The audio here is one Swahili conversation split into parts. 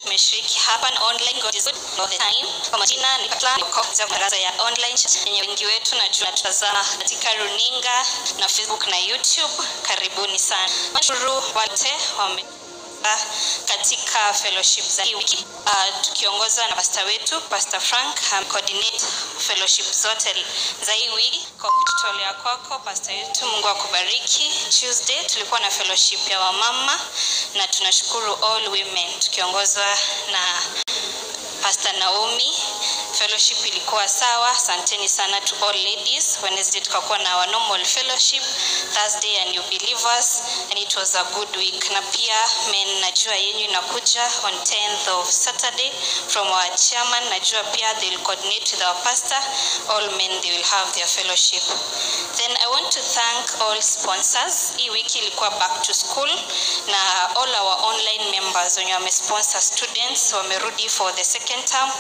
tumeshiriki hapa na online God is good all the time. Kwa majina ni Patla za baraza ya online yenye wengi wetu najua tutazama katika runinga na Facebook na YouTube. Karibuni sana. Nashukuru wote katika fellowship za hii wiki tukiongozwa na pastor wetu Pastor Frank coordinate fellowship zote za hii wiki kwa kututolea kwako pastor wetu. Mungu akubariki. Tuesday tulikuwa na fellowship ya wamama na tunashukuru all women tukiongozwa na Pastor Naomi. Fellowship ilikuwa sawa. Asanteni sana to all ladies. Wednesday tukakuwa na our normal fellowship, Thursday and new believers, and it was a good week. Na pia men najua yenyu inakuja on 10th of Saturday from our chairman. Najua pia they will coordinate with our pastor. All men they will have their fellowship. Then I want to thank all sponsors. Hii wiki ilikuwa back to school na all our online members wenye wamesponsor students wamerudi for the second term.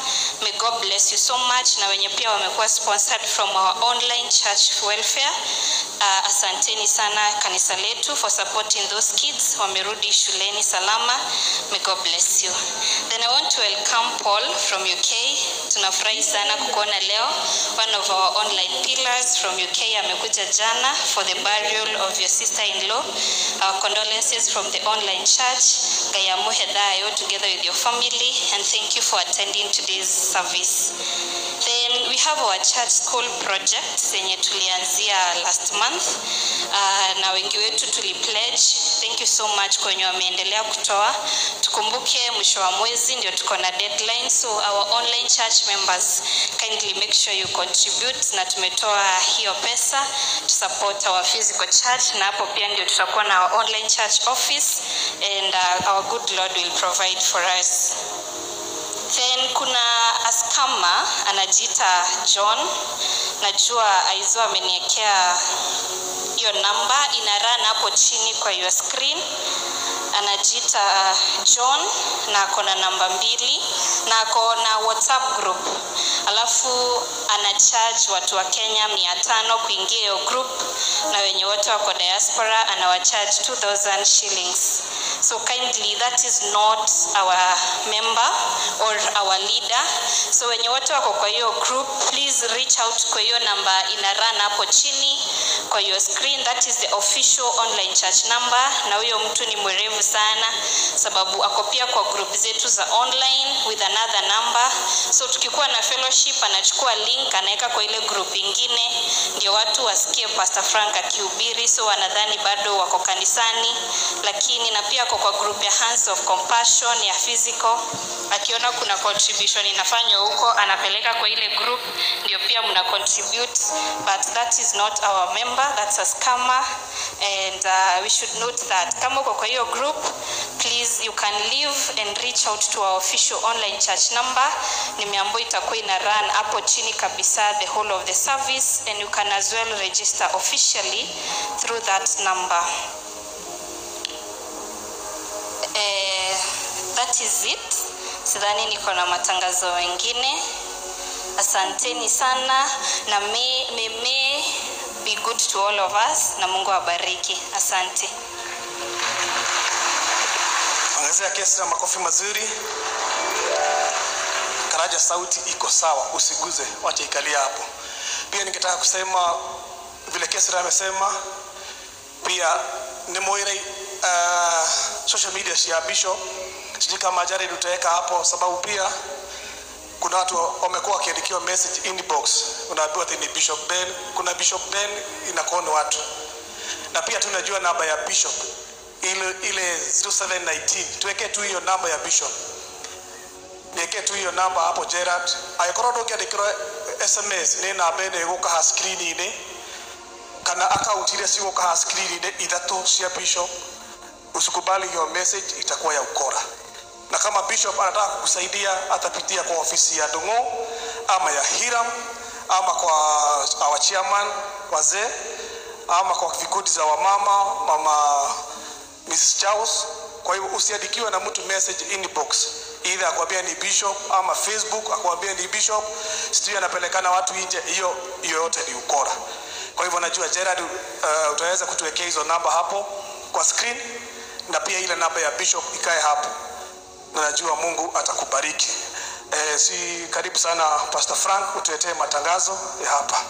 May God bless you so much. Na wenye pia wamekuwa sponsored from our online church welfare. Asanteni sana kanisa letu for supporting those kids. Wamerudi shuleni salama. May God bless you. Then I want to welcome Paul from UK. Tunafurahi sana kukuona leo. One of our online pillars from UK amekuja jana for the burial of your sister-in-law. Our condolences from the online church. Gayamu Hedayo together with your family, and thank you for attending today's service. Then we have our church school project zenye tulianzia last month. Na wengi wetu tulipledge. Thank you so much kwa wenye wameendelea kutoa. Tukumbuke mwisho wa mwezi ndio tuko na deadline, so our online church members kindly make sure you contribute. Na tumetoa hiyo pesa to support our physical church, na hapo pia ndio tutakuwa na our online church office, and our good Lord will provide for us. Then kuna askama anajiita John. Najua Aizo ameniekea hiyo namba ina run hapo chini kwa your screen. Anajiita John na akona namba 2 na akona WhatsApp group. Alafu anacharge watu wa Kenya 500 kuingia hiyo group, na wenye wote wako diaspora anawacharge 2000 shillings. So kindly, that is not our member or our leader. So wenye wote wako kwa hiyo group, please reach out kwa hiyo namba ina run hapo chini kwa your screen. That is the official online church number. Na huyo mtu ni mwerevu sana sababu ako pia kwa group zetu za online with another number. So tukikuwa na fellowship anachukua link anaweka kwa ile group ingine ndio watu wasikie Pastor Frank akihubiri, so wanadhani bado wako kanisani, lakini na pia kwa group ya Hands of Compassion ya physical. Akiona kuna contribution inafanywa huko anapeleka kwa ile group ndio pia mna contribute, but that is not our member, that's a scammer. And we should note that kama uko kwa hiyo group, please you can leave and reach out to our official online church number. Nimeambiwa itakuwa ina run hapo chini kabisa the whole of the service, and you can as well register officially through that number. That is it. Sidhani niko na matangazo mengine. Asanteni sana na may be good to all of us, na Mungu awabariki. Asante. Ongezea kesi na makofi mazuri. Karaja sauti iko sawa, usiguze, wacha ikalia hapo. Pia ningetaka kusema vile kesi amesema, pia ni moire social media ya Bishop. Sijui kama Jared utaweka hapo sababu pia kuna watu wamekuwa wakiandikiwa message inbox. Unaambiwa ni Bishop Ben, kuna Bishop Ben inakono watu. Na pia tunajua namba ya Bishop ile 0719. Tuweke tu hiyo namba ya Bishop. Niweke tu hiyo namba hapo Gerard. Ayakorodo kiandikwa SMS ni namba ene guka ha screen ine. Kana account ile si guka ha screen ine itatu cia Bishop. Usikubali hiyo message, itakuwa ya ukora. Na kama Bishop anataka kukusaidia atapitia kwa ofisi ya Dongo ama ya Hiram ama kwa our chairman wazee ama kwa vikundi za wamama, mama Mrs. Charles. Kwa hiyo usiandikiwe na mtu message inbox either akwambia ni Bishop ama Facebook akwambia ni Bishop, sio anapelekana watu nje, hiyo yote ni ukora. Kwa hivyo najua Gerard utaweza kutuwekea hizo namba hapo kwa screen, na pia ile namba ya Bishop ikae hapo. na najua Mungu atakubariki. Si karibu sana Pastor Frank utuletee matangazo ya hapa.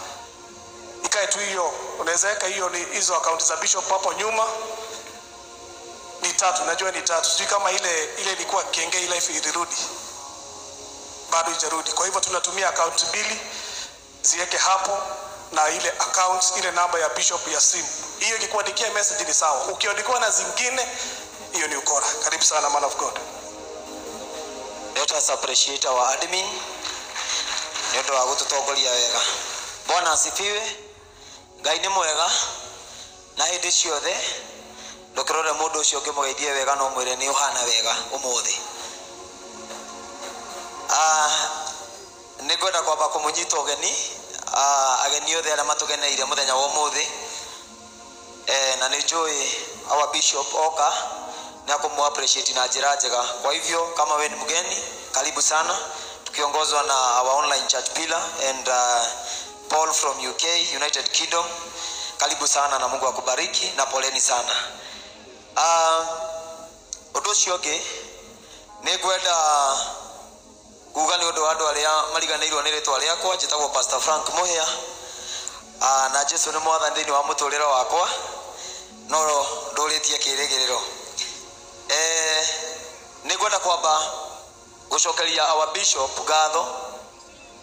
Ikae tu hiyo, unaweza weka hiyo ni hizo account za bishop hapo nyuma. Ni 3, najua ni 3. Sijui kama ile ilikuwa Kengei Life ilirudi. Bado haijarudi. Kwa hivyo tunatumia account 2 ziweke hapo na ile account ile namba ya bishop ya simu. Hiyo ikikuandikia message ni sawa. Ukiandikiwa na zingine hiyo ni ukora. Karibu sana man of God. Let us appreciate our admin. Ndio wa gututongoria wega. Bwana asifiwe. Ngai ni mwega. Na hindi ciothe ndukirore mundu ucio ngimugeithie wega no mwire ni uhana wega umuthi. Nigwenda kwamba kumunyita ugeni ageni othe aria matugeneire muthenya wa umuthi. Na ni joy our bishop oka na kumu appreciate na njira njega. Kwa hivyo kama wewe ni mgeni karibu sana, tukiongozwa na our online church pillar and Paul from UK United Kingdom. Karibu sana na Mungu akubariki na poleni sana. Odoshoge nigwenda kuga ni undu wa andu aria mariganirwo ni ritwa riakwa njitagwo Pastor Frank Muhia. Na Jesu ni mwathani thini wa muturiro wakwa no nduritie kirigiriro. Nigwenda kwamba gucokeria our bishop gatho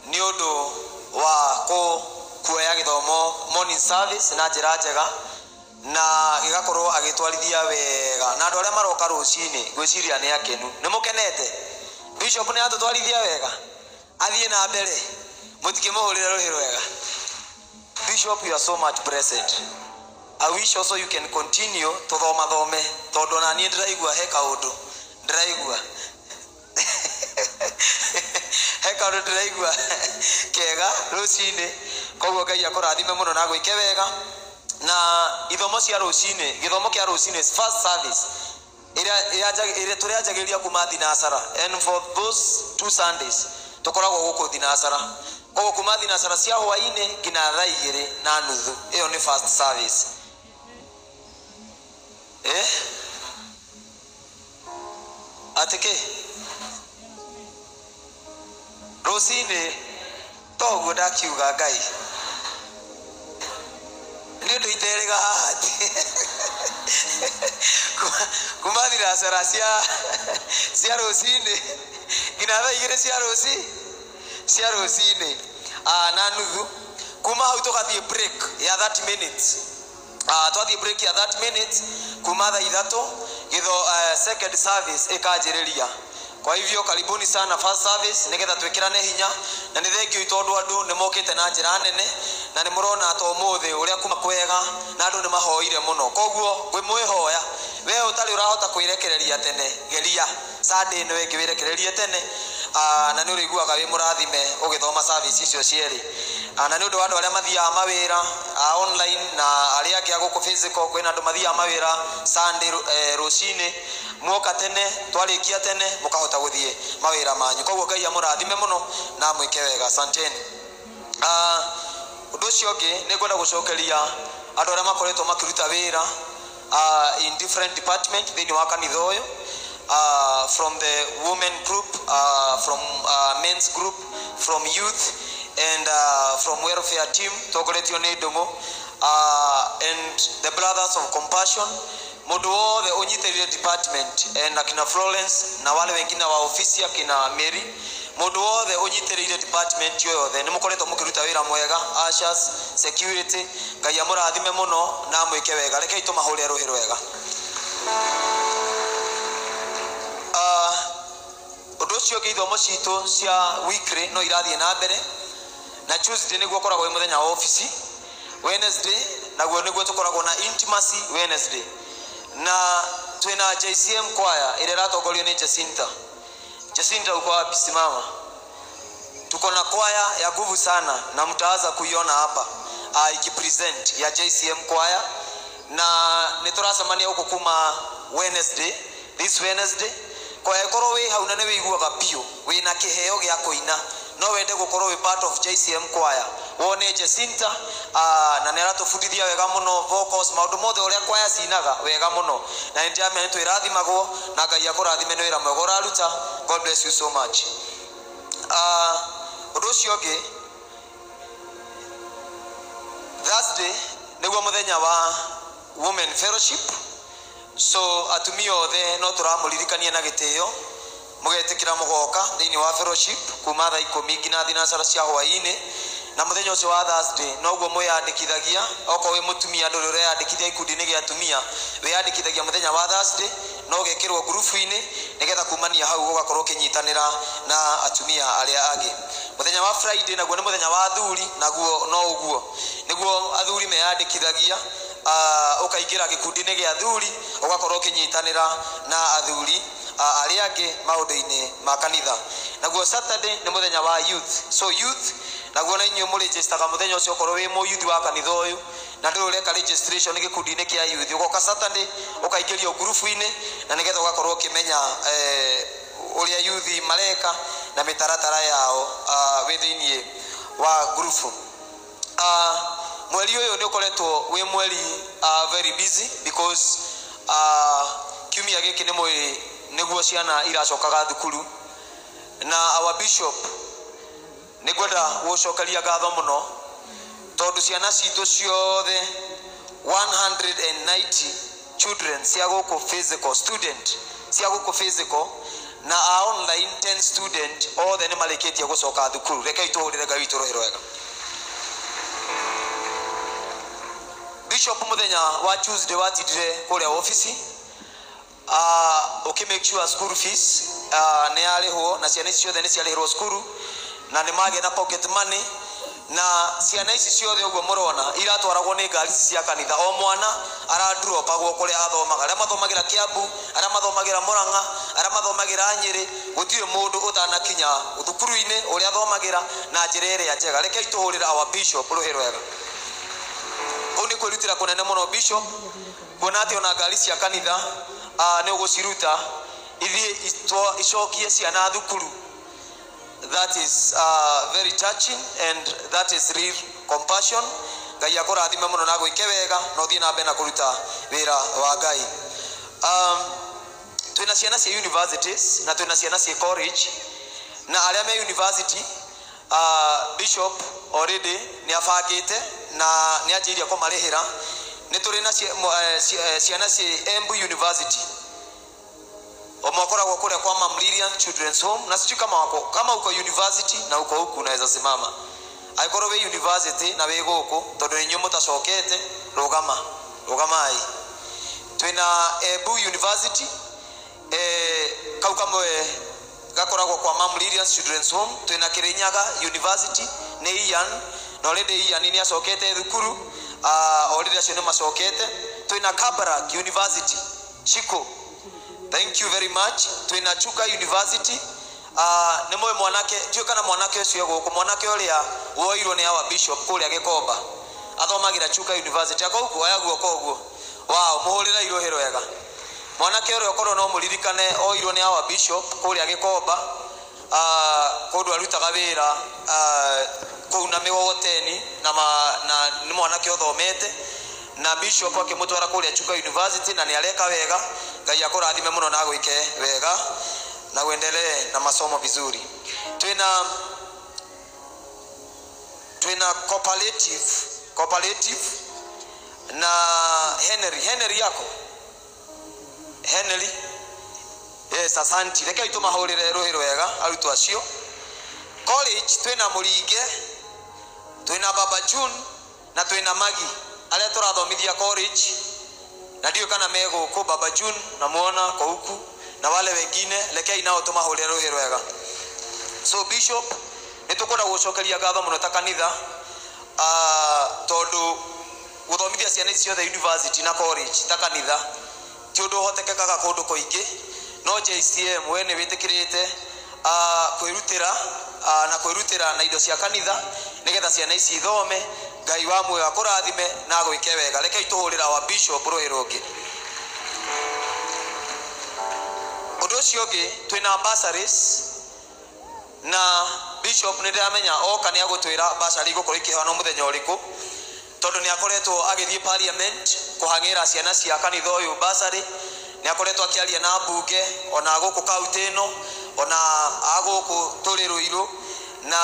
ni undu wa kuoya githomo morning service na njira njega na gigakorwo agitwarithia wega na andu aria maroka rucini gwiciria ni akenu. Ni mukenete bishop ni atutwarithia wega, athie na mbere mutikimuhurira ruhiro wega. Bishop, you are so much blessed. I wish also you can continue to thome tondu na ni ndiraigua he kaundu ndiraigua he kaundu ndiraigua kega rucini. Koguo Ngai akurathime muno na gwike wega na ithomo cia rucini. Githomo kia rucini first service ira turianjagiria kuma thinasara, and for those 2 Sundays tukoragwo guku thinasara. Koguo kuma thinasara cia hwaini ngina thaa 2:30 iyo ni first service. Atike rucini toguo ndakiuga Ngai ni undu iterega hati kuma thinasara cia rucini ngina thaa 2 cia rucini na nuthu. Kuma hau tugathie break ya 30 minutes. Twathie break ya 30 minutes kuma thaa 3 githo second service ikanjiriria. Kwa hivyo karibuni sana first service nigetha twikirane hinya na ni thengio itondu andu ni mokite na njira nene na ni murona to muthi uria kuma kwega na andu ni mahoire muno. Koguo gwe mwihoya we utari urahota kwirekereria tene geria Sunday no wekirekereria tene na ni uriguaga wi murathime ugithoma service icio cieri. Na ni undu wa andu aria mathia mawira online na aria angi aguku physical kwina andu mathia mawira Sunday rucini muoka tene twarikia tene mukahota guthie mawira manyu. Koguo Ngai amurathime muno na mwike wega. Asanteni. Undu ucio ungi ni ngwenda gucokeria andu aria makoretwo makiruta wira in different department thini wa kanitha uyu, from the women group, from men's group, from youth and from welfare team tokoretio ni Ndungu, and the brothers of compassion. Mundu wothe unyitirire department and akina Florence na wale wengine wa ofisi akina Mary, mundu wothe unyitirire department yothe ni mukoretwo mukiruta wira mwega. Ushers, security, Ngai amurathime muno na mwike wega. Rekei tumahurire ruhiro wega. Undu ucio githomo citu cia weekly no irathie na mbere, na Tuesday niguo koragwo muthenya wa office, Wednesday naguo niguo tukoragwo na intimacy Wednesday, na twina JCM choir ile ratongorio ni Jacinta uko wapi? Simama. Tuko na choir ya nguvu sana na mtaanza kuiona hapa ikipresent ya JCM choir, na niturasamania huko kuma Wednesday, this Wednesday. Kwa ekoro we hau na ne wiguaga pio we na kiheo gya kuina no wende gukorwo we part of JCM choir wone Jacinta na neratufundithia wega muno vocals maundu mothe uria kwaya cinaga wega muno na ndiamenya twirathimagwo na Ngai akurathime nĩ wĩra mwega ũraruta. God bless you so much. Ũndũ ũcio ũngĩ, Thursday nĩguo mũthenya wa Women Fellowship, so atumia othe no tũramũririkania na gĩtĩo mũgetĩkĩra mũgoka thĩinĩ wa fellowship kuma thaa 10 nginya thinacara cia hwaĩ-inĩ, na mũthenya ũcio wa Thursday noguo mwĩyandĩkithagia. Okorwo wĩ mũtumia ndũrĩ ũreyandĩkithia gĩkundi-inĩ gĩa atumia, wĩyandĩkithagia mũthenya wa Thursday no ũgekĩrwo ngurubu-inĩ nĩgetha kumania hau ũgakorwo ũkĩnyitanĩra na atumia arĩa angĩ. Mũthenya wa Friday naguo nĩ mũthenya wa athuri, naguo no ũguo nĩguo athuri meyandĩkithagia, ũkaingĩra gĩkundi-inĩ gĩa athuri ũgakorwo ũkĩnyitanĩra na athuri arĩa angĩ maũndũ-inĩ ma kanitha. Naguo Saturday nĩ mũthenya wa youth, so youth naguo na inyuĩ mũregistaga mũthenya ũcio okorwo wĩ mũyuthi wa kanitha ũyũ na ndũrĩ ũreka registration gĩkundi-inĩ kĩa youth, ũgoka Saturday ũkaingĩrio ngurubu-inĩ na nĩgetha ũgakorwo ũkĩmenya ũrĩa youth mareka na mĩtaratara yao wĩ thĩinĩ wa ngurubu. Mweri ũyũ nĩ ũkoretwo wĩ mweri very busy because kiumia gĩkĩ nĩguo ciana iracokaga thukuru, na our bishop nĩngwenda gũcokeria ngatho mũno tondũ ciana citũ ciothe 190 children cia gũkũ physical student cia gũkũ physical na online 10 student othe nĩ marĩkĩtie gũcoka thukuru. Rekei tũhũrĩre Ngai witũ rũhĩ rwega. Bishop muthenya wa Tuesday watindire kũrĩa office make sure school fees nĩ arĩhwo na ciana ici ciothe nĩ ciarĩhĩrwo cukuru na nĩ magĩa na pocket money, na ciana ici ciothe ũguo mũrona iratwaragwo nĩ ngari cia kanitha. O mwana aradropagwo kũrĩa athomaga, arĩa mathomagĩra Kiambu, arĩa mathomagĩra Murang'a, arĩa mathomagĩra Nyeri, gũtirĩ mũndũ ũtanakinya thukuru-inĩ ũrĩa athomagĩra na njĩra ĩrĩa njega. Rekei tũhũrĩre our bishop rũhĩ rwega. Kũu nĩ kwĩrutĩra kũnene mũno bishop, kuona atĩ ona ngari cia kanitha nĩ ũgũciruta ithiĩ icokie ciana thukuru. That is very touching and that is real compassion. Ngai akũrathime mũno na gwĩke wega na ũthiĩ na mbere na kũruta wĩra wa Ngai. Twĩna ciana cia universities na twĩna ciana cia college, na arĩa me university bishop already nĩ abangĩte na nĩ anjĩirie kũmarĩhĩra. Nĩ tũrĩ na ciana cia Embu University omokoragwo kule kwa Mamlilian Children's Home, na sijui kama uko university na uko huku unaweza simama. Aikoro we university na we goko tondu ninyo mutacokete rugamai. Twina Embu University kau kamwe gakoragwo kwa Mamlilian Children's Home. Twina Kirinyaga University ne Ian na already Ian ni acokete thukuru already acio ni macokete. Twina Kabarak University Chiko, thank you very much. Twina Chuka University nĩ moyo mwanake tio kana mwanake ucio guku mwanake uria woirwo ni our bishop kuria Gikomba athomagira Chuka University akauko ayaguo koguo. Wow, muhurira irohero wega. Mwanake uria okorwo no muririkane oirwo ni our bishop kuria Gikomba kundu arutaga wira kuu na Mĩgogoteni na ni mwanake uthomete na bishop akimutwara kuria Chuka University na ni areka wega. Ngai akũrathime mũno na gwĩke wega na uendelee na masomo vizuri. Twina cooperative na Henry yako Henry. Yes, asante. Rekei tumahurire ruhiro wega arutwo acio. College twina Muringe, twina Baba June na twina Magi aria turathomithia college na ndio kana mego ko Baba June na muona kwa huku na wale wengine. Rekei nao tumahurire ruhiro wega. So bishop nitukwenda gucokeria ngatho muno ta kanitha tondu guthomithia ciana ici ciothe university na college ta kanitha ti undu hotekekaga kundu kuingi, no JCM we ni witikirite kwirutira na indo cia kanitha nigetha ciana ici ithome. Ngai wa muoyo akũrathime na gwĩke wega. Rekei tuhurira wa bishop ruhirungi. Undu ucio ungi twina bursaries na bishop nä ndä ramenya oka nä agåtwä ra basari gå korwo ikä muthenya ũrĩkũ tondũ nĩ akoretwo agĩthiĩ parliament kũhang'ĩra ciana cia kanitha ũyũ basari. Nĩ akoretwo akĩaria na mbunge ona gũkũ kaunti ĩno ona agũkũ tũrĩ Ruiru na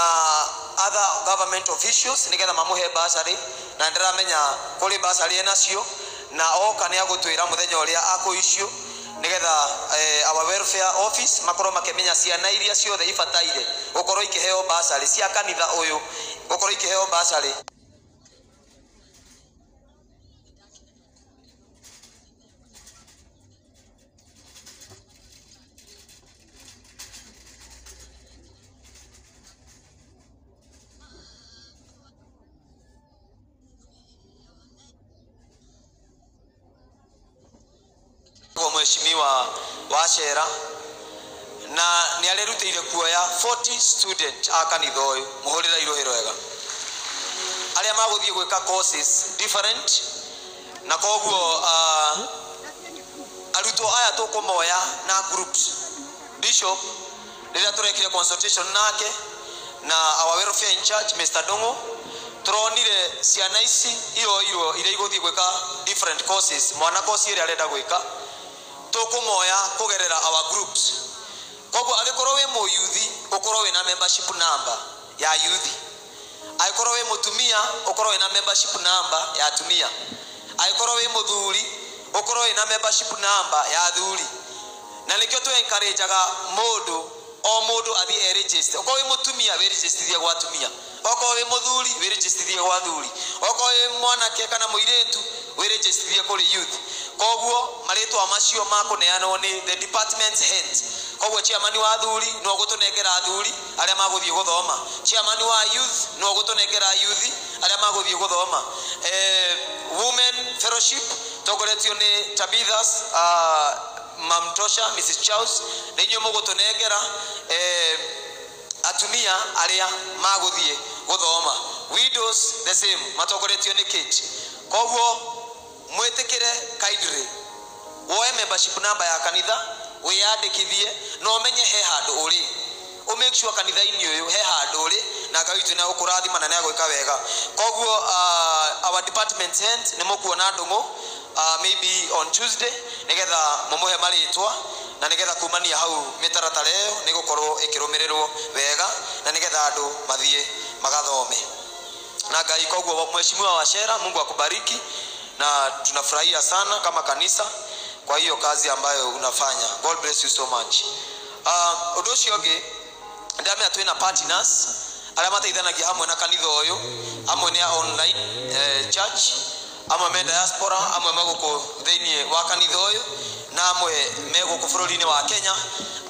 other government officials nĩgetha mamũhe basari, na ndĩramenya kũrĩ basari enacio na oka nĩ agũtwĩra mũthenya ũrĩa akũicio nĩgetha our welfare office makorwo makĩmenya ciana iria ciothe ibataire gũkorwo ikĩheo basari cia kanitha ũyũ gũkorwo ikĩheo basari. Mheshimiwa Wachera na nĩ arerutĩire kuoya 40 student a kanitha ũyũ mũhũrĩra irohero wega arĩa magũthiĩ gwĩka courses different, na koguo arutwo aya tũkũmoya na groups. Bishop rĩrĩa tũrekire consultation nake na our welfare in church Mr. Dongo turonire ciana ici iria igũthiĩ gwĩka different courses, mwana course ĩrĩa arenda gwĩka tukumoya kugerera our groups. Koguo agikorwo we mo youth ukorwo we na membership number ya youth, agikorwo we mutumia ukorwo we na membership number ya atumia, agikorwo we muthuri ukorwo we na membership number ya athuri. Na nikio tu encourage mundu o mundu athie register. Ukorwo we mutumia we register gwa atumia, ukorwo we muthuri we register gwa athuri, ukorwo we mwanake kana muiretu we register kuri youth. Koguo maritwa macio makuneanwo ni the department heads. Koguo chairman wa athuri no gutunengera athuri aria maguthie guthoma, chairman wa youth no gutunengera youth aria maguthie guthoma. Women fellowship togoretio ni Tabithas Mamtosha Mrs. Charles na inyo mugutunengera atumia aria maguthie guthoma. Widows the same matogoretio ni Kate. Koguo mwetekere kaidre woe membership number ya kanitha wiyandikithie no umenye he handu uri o make sure kanitha ini uyu he handu uri na gawitu na ukurathima na ne agwika wega. Koguo our department head ni mukuona ndungu maybe on Tuesday nigetha mumuhe maritwa na nigetha kumania hau mitaratara iyo ni gukorwo ikirumirirwo wega na nigetha andu mathie magathome na Ngai. Koguo Mheshimiwa Wachera, Mungu akubariki na tunafurahia sana kama kanisa kwa hiyo kazi ambayo unafanya. God bless you so much. Undu ucio ungi ndame atwina partners aria mateithanagia hamwe na kanitha uyu, amwe ni online church, amwe me diaspora, amwe maguko thiini wa kanitha uyu na amwe meguko bururi-ini wa Kenya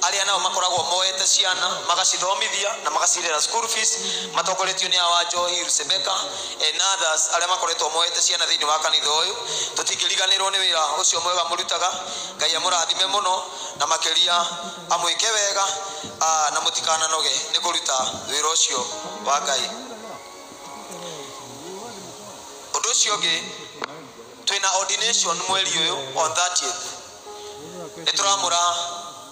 aria nao makoragwo moete ciana magacithomithia na magacirera school fees matokoretio ni awa Johi Rusebeka and others aria makoretwo moete ciana thiini wa kanitha uyu. Tutingiriganirwo ni wira ucio mwega murutaga. Ngai amurathime muno na makiria amwike wega na mutikana noge ni kuruta wira ucio wa Ngai. Undu ucio ungi twina ordination mweri uyu on 30th nituramura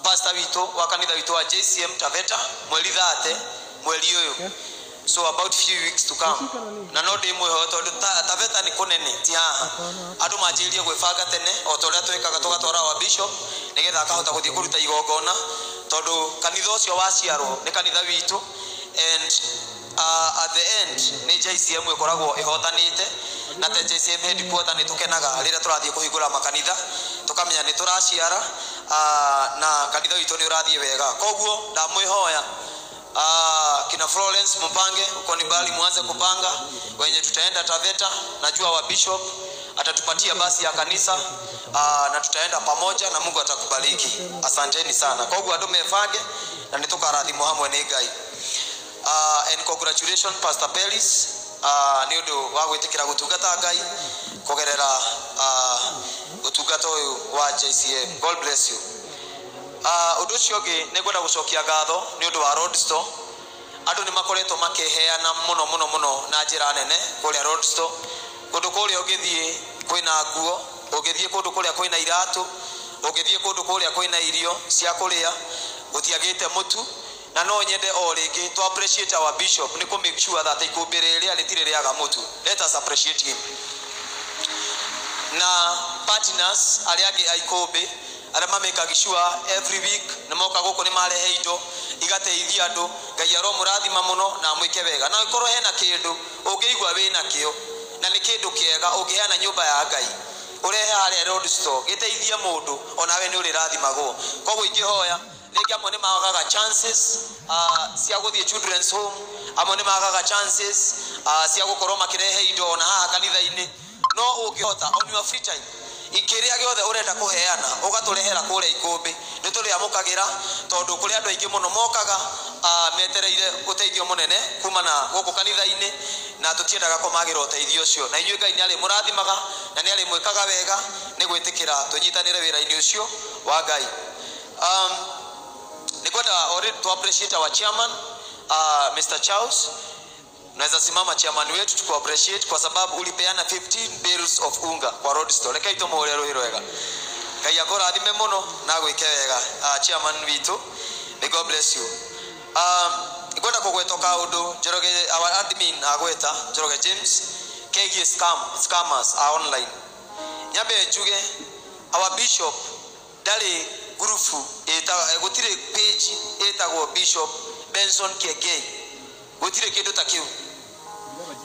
pastor witu wa kanitha witu wa JCM Taveta mweri 30 mweri uyu, so about few weeks to come. Na no ndi mwe hoto Taveta ni kunene ti haha andu manjirie gwibanga tene o toria twikaga tugatwara wa bishop nigetha akahota guthie kuruta igongona tondu kanitha ucio waciarwo ni kanitha witu and at the end ni JCM ikoragwo ihotanite na te JCM headquarter ni tukenaga rira turathie kuhingura makanitha tukamenya ni turaciara na kanitha witu ni urathie wega. Koguo ndamwihoya kina Florence Mpange uko ni bali muanze kupanga wenye tutaenda Taveta. Najua wa bishop atatupatia basi ya kanisa na tutaenda pamoja na Mungu atakubariki. Asanteni sana. Koguo andu mefage na nitukarathimu hamwe ni Ngai. And congratulations Pastor Pelis ni undu wa gwitikira gutungata Ngai kugerera utungata uyu wa JCM. God bless you. Undu ucio ungi ni ngwenda gucokia ngatho ni undu wa Roadstore. Andu ni makoretwo makiheana muno na njira nene kuria Roadstore. Kundu kuria ugithie kwina nguo, ugithie kundu kuria kwina iratu, ugithie kundu kuria kwina irio cia kuria, gutiagite mutu na no nyende o ringi to appreciate our bishop ni ku make sure that ikumbi riria ritire riaga mutu. Let us appreciate him. Na partners aliagi aikombe arama make sure every week namoka guko ni marehe indo igateithia andu. Ngai aro murathima muno na mwike wega na ikorwo hena kindu ungeigwa wina kio na ni kindu kiega ungeheana nyumba ya Ngai urehe haria road store giteithia mundu onawe ni uri rathimagwo. Koguo ingihoya rĩngĩ amwe nĩ magaga chances cia gũthiĩ children's home, amwe nĩ magaga chances cia gũkorwo makĩrehe indo na haha kanitha-inĩ. No ũngĩhota on your free time ikĩrĩa gĩothe ũrenda kũheana ũgatũrehera kũrĩa ikũmbĩ nĩ tũrĩamũkagĩra, tondũ kũrĩ andũ aingĩ mũno mokaga metereire ũteithio mũnene kuma na gũkũ kanitha-inĩ na tũtiendaga kũmagĩra ũteithio ũcio. Na inyuĩ Ngai nĩ arĩ mũrathimaga na nĩ arĩ mwĩkaga wega nĩ gwĩtĩkĩra tũnyitanĩre wĩra-inĩ ũcio wa Ngai. Nikwenda already to appreciate our chairman Mr. Charles. Naweza simama chairman wetu tuku appreciate kwa sababu ulipeana 15 bales of unga kwa road store. Leka ito muhore rohiro wega. Ngai akora athime muno na gwike wega chairman witu. May God bless you. Nikwenda kugwetoka undu Njoroge our admin agweta Njoroge James KG scammers are online. Nyabe njuge our bishop dali gurufu gutire page etagwo Bishop Benson Kiengei, gutire kindu ta kiu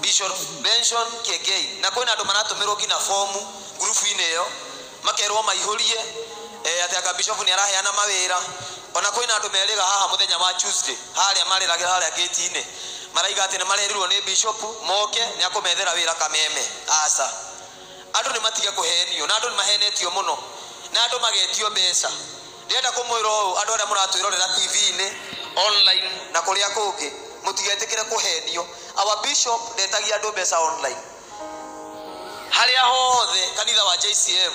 Bishop Benson Kiengei, na kwina andu maratumirwo ngina fomu gurufu ine yo makerwo maihurie ati aka bishop ni araheana mawira. Ona kwina andu meriga haha muthenya wa Tuesday haria mariragira haria gate ine maraiga ati ni marerirwo ni bishop moke ni akumethera wira kameme. Asa andu ni matige kuhenio na andu ni mahenetio muno na andu magetio mbeca. Ndenda kumwiro andu aria muratwirorera TV-ini online na kuria kungi mutigetikire kuhenio. Our bishop ndetagia andu mbeca online haria hothe kanitha wa JCM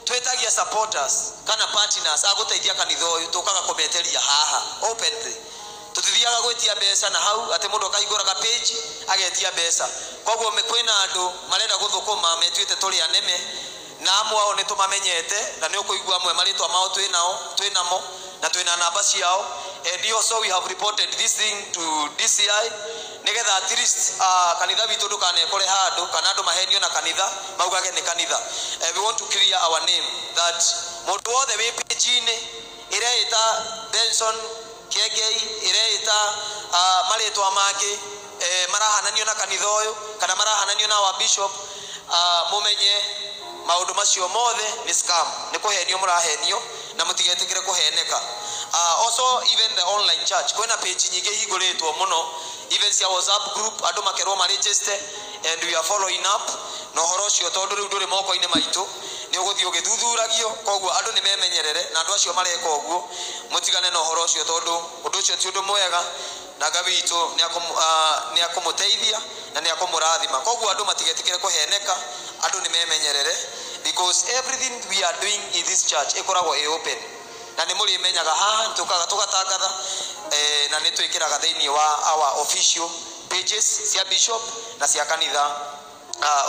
twetagia supporters kana partners aguteithia kanitha uyu tukaga kumeteria haha openly. Tutithiaga gwetia mbeca na hau ati mundu akaiguraga page agetia mbeca. Koguo kwina andu marenda guthukuma metuite turi aneme na amwe ao ni tumamenyete na ni ukuigua amwe maritwa mao twinamo na twina namba ciao. And also we have reported this thing to DCI nigetha at least kanitha witu ndukanekore handu kana andu mahenio na kanitha maugage ni kanitha. We want to clear our name that mundu wothe wi page-ini ireita Benson Kiengei ireita maritwa mangi marahananio na kanitha uyu kana marahananio na wa bishop mumenye maundu macio mothe ni scam, ni kuhenio murahenio na mutigetikire kuheneka. Also even the online church kwena page nyingi higuritwo muno, even cia WhatsApp group andu makerwo ma register and we are following up no horo cio tondu riu nduri moko-ini maitu ni uguthio githuthuragio. Koguo andu ni memenyerere na andu acio mareka uguo mutigane no horo cio tondu undu ucio ti undu mwega na Ngai witu ni akumuteithia na ni akumurathima. Koguo andu matigetikire kuheneka, andu ni memenyerere because everything we are doing in this church ikoragwo open na ni muri menyaga haha tugatangatha na ni twikiraga thiini wa our official pages cia bishop na cia kanitha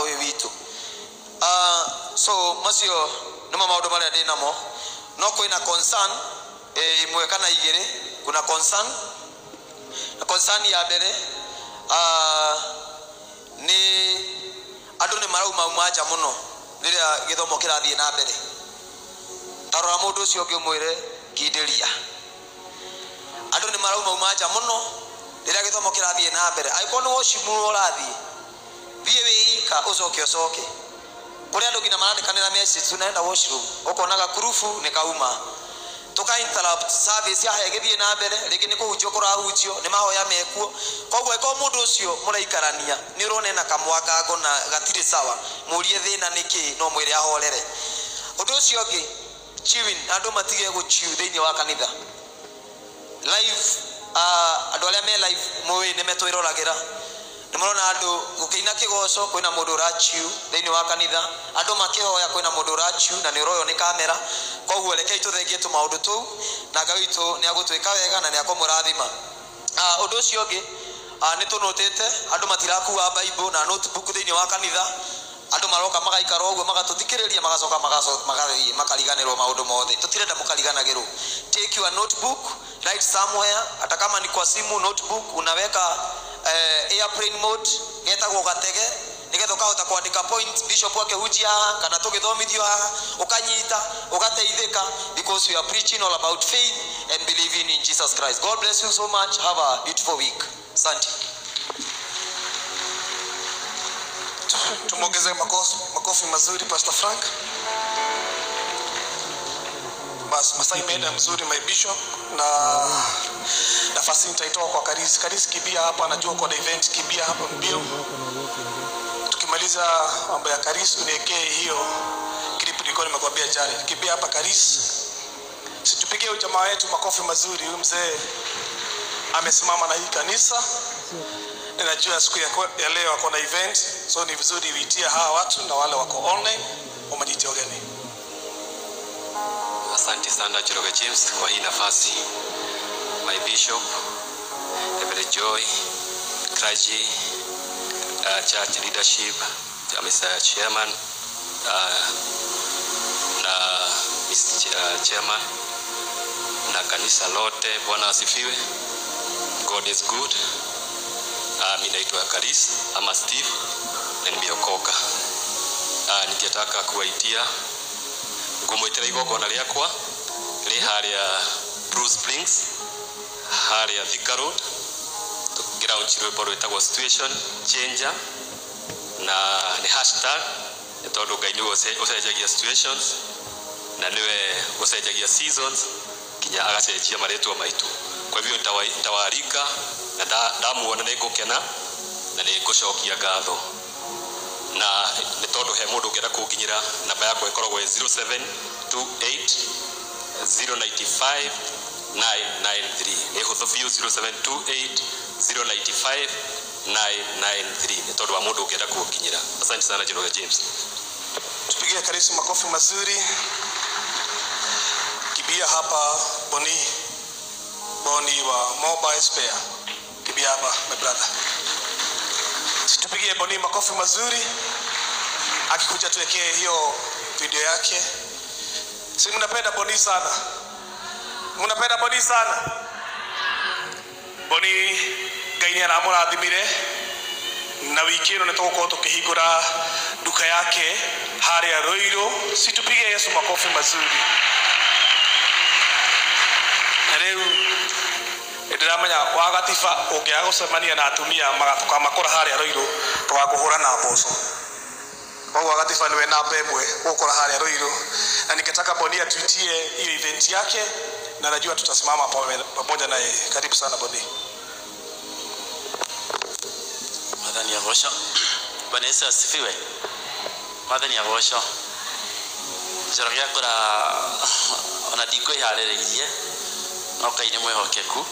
uyu witu. So macio ni maundu maria ndi namo. No kwina concern imwe kana igiri. Kuna concern ya mbere ni andu ni marauma manja muno riria githomo kirathie na mbere. Tarora mundu ucio ungi mwire kindiria andu ni marauma manja muno riria githomo kirathie na mbere. Aikoni woshimu urathie thie wika ucoke kuri andu ngina marandikanira message tunaenda washroom ukonaga kurufu ni kauma tuka interrupt service ya hegithie na mbere ringi ni kuhunjio kurahunjio ni mahoya mekuo. Koguo iko mundu ucio muraikarania ni uronena kamwangango na gatire sawa murie thina niki no mwire ahorere. Undu ucio ngi chewing andu matige guchiu thiini wa kanitha live. Andu aria me live mwe ni metwirolagira ni murona andu gukiina kigoco kwina mundu urachiu thiini wa kanitha, andu makihoya kwina mundu urachiu na ni uroyo ni kamera. Koguo rekei tuthengie tu maundu tu na Ngai witu ni agutwika wega na ni akumurathima. Undu ucio ngi ni tunotete andu matirakuwa Bible na notebook thiini wa kanitha. Andu maroka magaikara uguo magatuthikiriria magacoka makariganirwo maundu mothe. Tutirenda mukariganagirwo. Take your notebook, write somewhere, hata kama ni kwa simu, notebook, unaweka airplane mode, getagwo gatege, nigetha kahota kuandika point bishop wake hujia kana tugithomithio ukanyita ugateithika, because we are preaching all about faith and believing in Jesus Christ. God bless you so much. Have a beautiful week. Asante. Tumongeze makofi mazuri Pastor Frank. Masai meda mzuri my bishop, na nafasi nitaitoa kwa Karis. Karis kibia hapa, anajua kwa event kibia hapa mbio. Tukimaliza mambo ya Karis uniwekee hiyo clip nilikuwa nimekwambia jana. Kibia hapa Karis. Situpigie ujamaa wetu makofi mazuri. Huyu mzee amesimama na hii kanisa. Ninajua siku ya leo wako na event, so ni vizuri uitia hawa watu na wale wako online umejitia gani. Asante sana Njoroge James kwa hii nafasi. My bishop, Reverend Joy, clergy, church leadership, Mr. Chairman, na Mr. Chairman, na kanisa lote, Bwana asifiwe. God is good. Mimi naitwa Karis ama Steve na nimeokoka. Ningetaka kuwaitia ngumwitira igongona riakwa ri haria Bruce Springs haria Thika Road, ground chirwe rwitagwo situation changer, na ni hashtag tondu Ngai niwe ucenjagia situations na niwe ucenjagia seasons kinya agacenjia maretwa maitu. Kwa hivyo nitawarika na ndamuona ningukena na ningucokia ngatho, na ni tondu he mundu ngenda kunginyira namba yakwa ikoragwo 0728 095 993 ni huthu biu 0728 095 993 ni tondu wa mundu ngenda kunginyira. Asante sana Njoroge James. Tupigie Karis makofi mazuri. Kibia hapa Boni wa Mobile Spare. Kibia hapa my brother. Tupigie Boni makofi mazuri. Akikuja tuwekee hiyo video yake. Si mnapenda Boni sana? Mnapenda Boni sana? Boni Ngai aramurathimire na wiki ino nitugukorwo tukihingura duka yake haria Ruiru. Si tupige Yesu makofi mazuri. Reu ndiramenya wagatiba ungiaga gucemania na atumia magatuka makora haria Ruiru twakuhura na mboco. Kwa wagatiba niwe namba ĩmwe ukora haria Ruiru, na ningetaka Boni atuitie hiyo event yake na najua tutasimama pamoja naye. Karibu sana Boni. Madhani ya Rosho. Bwana Yesu asifiwe. Madhani ya Rosho. Njoroge akora ona ndiko iharereirie no Ngai ni mwehokeku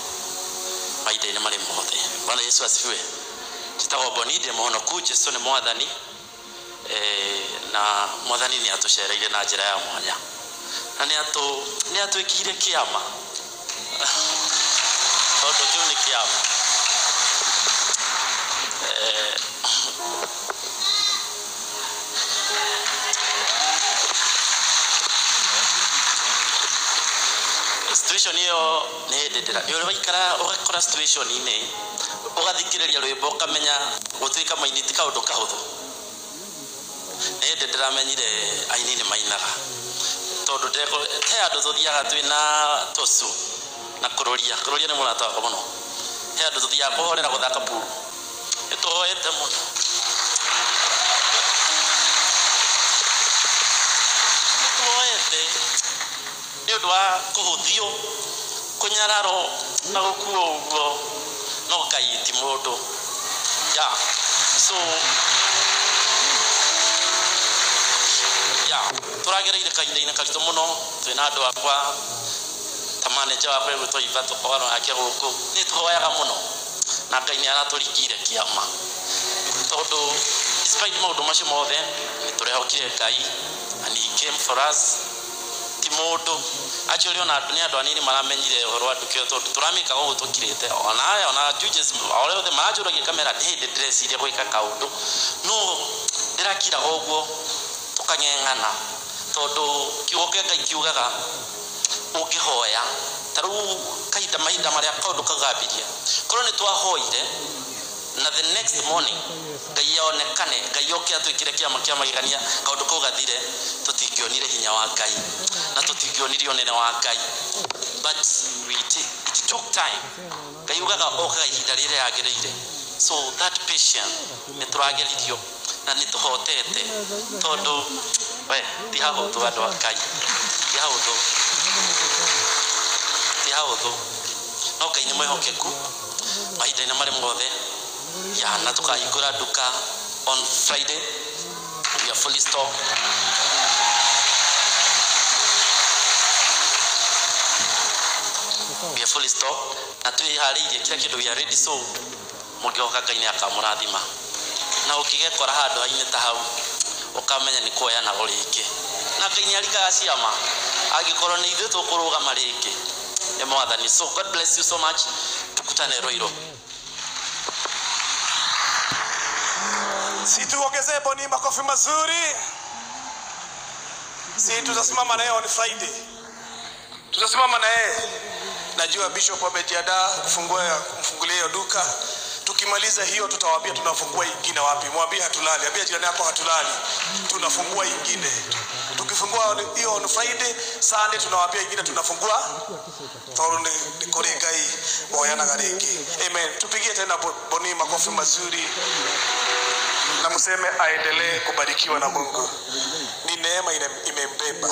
maitha-inĩ marĩ mothe. Bwana Yesu asifiwe. Njĩtagwo Boni ndĩ mũhonoku, Jesũ nĩ mwathani, na mwathani nĩ atũcereire na njĩra ya mwanya na nĩ atwĩkĩire kĩama tondũ kĩu nĩ kĩama. Situation hiyo ni hĩndĩ ndĩra waikara ũgakora situation inĩ ũgathikĩrĩria rwĩmbo ũkamenya gũtuĩka mainiti kaũndũ kahũthũ. Nĩ hĩndĩ ndĩramenyire aini nĩ mainaga tondũ he andũ tũthiaga twĩna tũcu na kũrũria nĩ mũrata wakwa mũno. He andũ tũthiaga kũhorera gũthaka pool, nĩtũhoete mũno. Nĩtũhoete nĩ ũndũ wa kũhũthio kũnyararo na gũkuo ũguo no Ngai ti mũndũ. So tũragereire kahinda-inĩ karitũ mũno twĩna andũ akwa ta manager wakwa gwĩtwo Iva tũkoragwo nake gũkũ. Nĩ tũhoyaga mũno na Ngai nĩ aratũringĩire kĩama tondũ despite maũndũ macio mothe nĩ tũrehokire Ngai and he came for us. Ti mũndũ actually ona nĩ andũ anini maramenyire ũhoro wa ndukio tondũ tũramĩka ũguo tũkirĩte ona judges ole othe maranjũragia kamera nĩ hĩndĩ ndĩreciria gwĩka kaũndũ no ndĩrakira ũguo tũkang'eng'ana tondũ kiugo kĩa Ngai kiugaga ũngĩhoya taru kaita mahinda maria kaundu kagabiria korwo ni twahoire na the next morning Ngai onekane Ngai oke atwikire kiama kia magigania kaundu kau gathire tutingionire hinya wa Ngai na tutingionire onene wa Ngai but it took time Ngai ugaga okaga ihinda rire yagereire so that patient ni turageririo na ni tuhotete tondu we ti hahuthu andu a Ngai ti hahuthu no Ngai ni mwehokeku mahinda-inĩ marĩ mothe ya na tukahingũra nduka on Friday we are fully stocked na twĩharĩirie kila kĩndũ we are ready so mũngĩoka Ngai nĩ akamũrathima na ũngĩgekora handũ hainĩ ta hau ukamenya ni kuoya na rĩngĩ na Ngai nĩ arikaga ciama angĩkorwo nĩ ithuĩ tũkũrũgama rĩngĩ nĩ mwathani so God bless you so much tukutane Roiro. Si tuongezee Boni makofi mazuri. Si tutasimama na yeye on Friday. Tutasimama na yeye. Najua Bishop amejiandaa kumfungulia hiyo duka. Tukimaliza hiyo tutawaambia tunafungua ingine wapi. Mwambie hatulali. Ambia jirani yako hatulali. Tunafungua ingine. Tukifungua hiyo on Friday, Sunday tunawaambia ingine tunafungua. Tawone nikore Ngai moyana gariki. Amen. Tupigie tena Boni makofi mazuri. Na mseme aendelee kubarikiwa na Mungu. Ni neema imembeba.